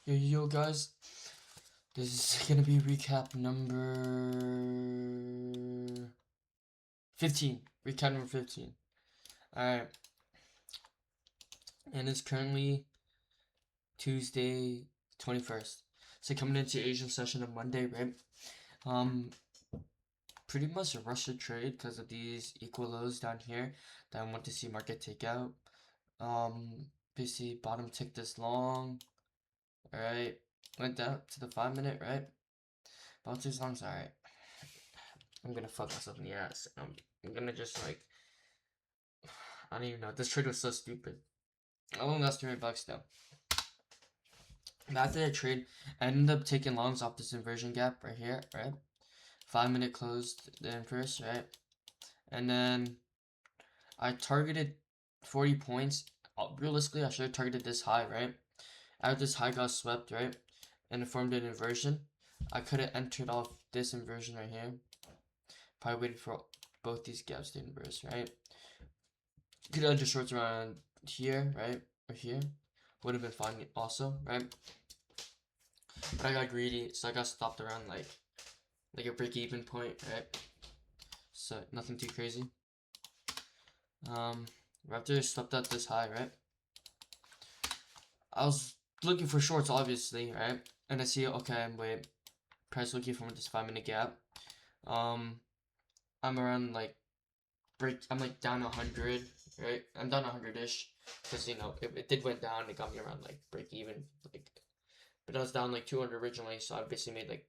Yo guys, this is gonna be recap number 15. Recap number 15. Alright. And it's currently Tuesday 21st. So coming into Asian session on Monday, right? Pretty much a rush to trade because of these equal lows down here that I want to see market take out. Basically bottom tick this long. Alright. Went down to the 5-minute, right? About 2 songs, alright. I'm gonna fuck myself in the ass. I'm gonna just like, I don't even know. This trade was so stupid. I only lost $200 though. But after that trade, I ended up taking longs off this inversion gap right here, right? 5-minute closed the inverse, right? And then I targeted 40 points. Realistically, I should have targeted this high, right? After this high got swept, right? And it formed an inversion. I could have entered off this inversion right here. Probably waited for both these gaps to inverse, right? Could have entered shorts around here, right? Or here. Would have been fine also, right? But I got greedy, so I got stopped around like a break-even point, right? So nothing too crazy. After I swept out this high, right? I was looking for shorts, obviously, right? And I see, okay, wait, price looking for this 5-minute gap. I'm around like I'm like down 100, right? I'm down 100-ish, because you know it did went down. It got me around like break even, like, but I was down like 200 originally, so I basically made like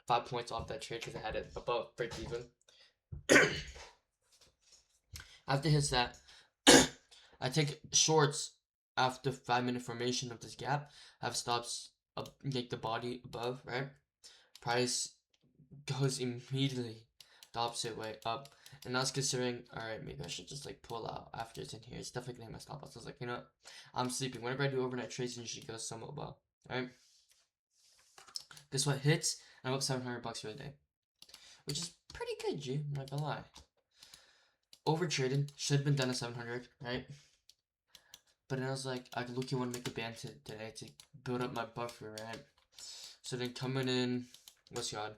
5 points off that trade because I had it above break even. After hits that, I take shorts after 5-minute formation of this gap. I have stops up, like the body above, right? Price goes immediately the opposite way up. And I was considering, alright, maybe I should just like pull out after it's in here. It's definitely gonna hit my stop loss. I was like, you know what? I'm sleeping. Whenever I do overnight trades, it usually goes somewhat well. Alright? This one hits, and I'm up $700 for the day. Which is pretty good, G. I'm not gonna lie. Overtraded. Should have been done at 700, right? But then I was like, I look, you want to make a band today to build up my buffer, right? So then coming in, what's God?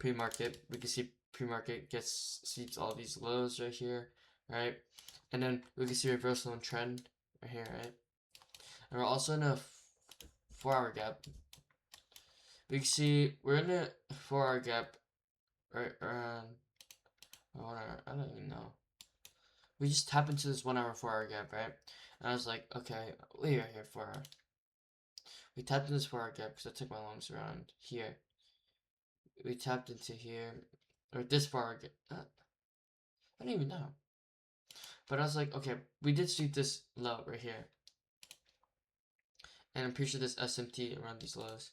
Pre-market, we can see pre-market sees all these lows right here, right? And then we can see reversal and trend right here, right? And we're also in a 4-hour gap. We can see we're in a 4-hour gap right around, I don't even know. We just tap into this 1-hour 4-hour gap, right? And I was like, okay, wait right here, 4-hour. We tapped into this 4-hour gap because I took my longs around here. We tapped into here, or this 4-hour gap. I don't even know. But I was like, okay, we did sweep this low right here. And I'm pretty sure there's SMT around these lows.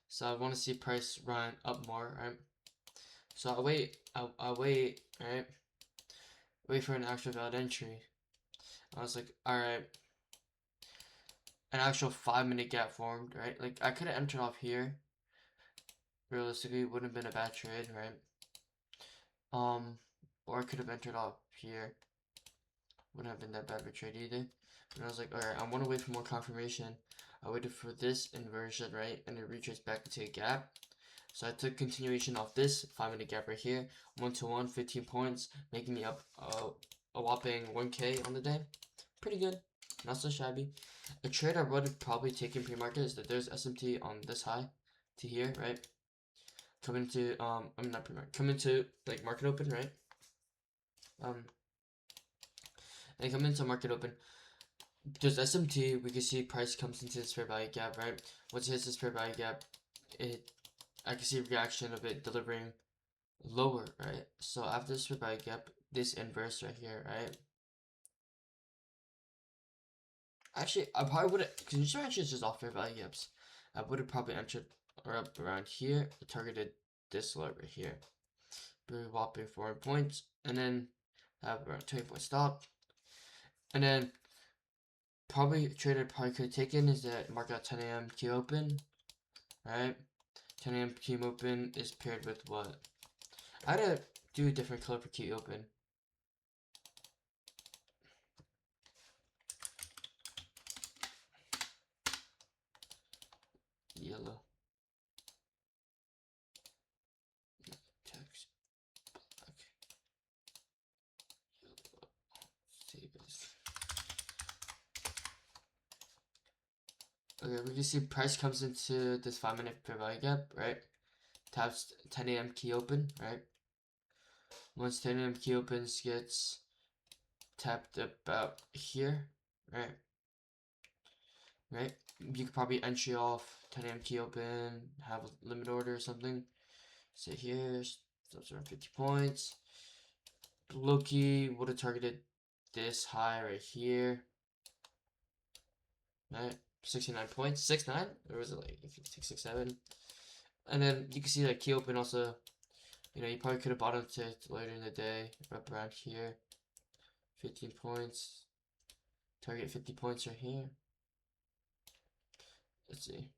So I want to see price run up more, right? So I'll wait, I'll wait, right? Wait for an actual valid entry. I was like, alright. An actual 5-minute gap formed, right? Like, I could have entered off here. Realistically, it wouldn't have been a bad trade, right? Or I could have entered off here. Wouldn't have been that bad of a trade either. But I was like, alright, I want to wait for more confirmation. I waited for this inversion, right? And it retraced back into a gap. So I took continuation off this 5-minute gap right here. 1-to-1, 15 points, making me up a whopping 1K on the day. Pretty good. Not so shabby. A trade I would have probably taken pre-market is that there's SMT on this high to here, right? Coming to I mean not pre-market, coming to like market open, right? And come into market open. There's SMT, we can see price comes into this fair value gap, right? Once it hits this fair value gap, I can see a reaction of it delivering lower, right? So after this fair value gap, this inverse right here, right? Actually, I probably would have, because usually it's just off fair value gaps. I would have probably entered or up around here, targeted this low right here. Very whopping 4 points, and then have around 20-point stop. And then probably trade I probably could have taken is that market at 10 a.m. key open, right? 10 a.m. key open is paired with what? I had to do a different color for key open. yellow. Text black. Yellow. Save as. Okay, we can see price comes into this 5-minute fair value gap, right? Taps 10 a.m. key open, right? Once 10 a.m. key opens, gets tapped about here, right? Right? You could probably entry off 10 a.m. key open, have a limit order or something. Sit here, stops around 50 points. Low-key would have targeted this high right here. Right? 69 points. 6-9? Or was it like 6-7? And then you can see that key open also, you know, you probably could have bought into it later in the day, up around here. 15 points. Target 50 points right here. Let's see.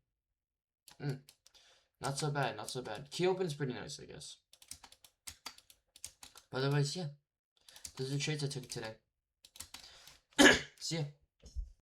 Not so bad, not so bad. Key open's pretty nice, I guess. But otherwise, yeah. Those are the trades I took today. See ya.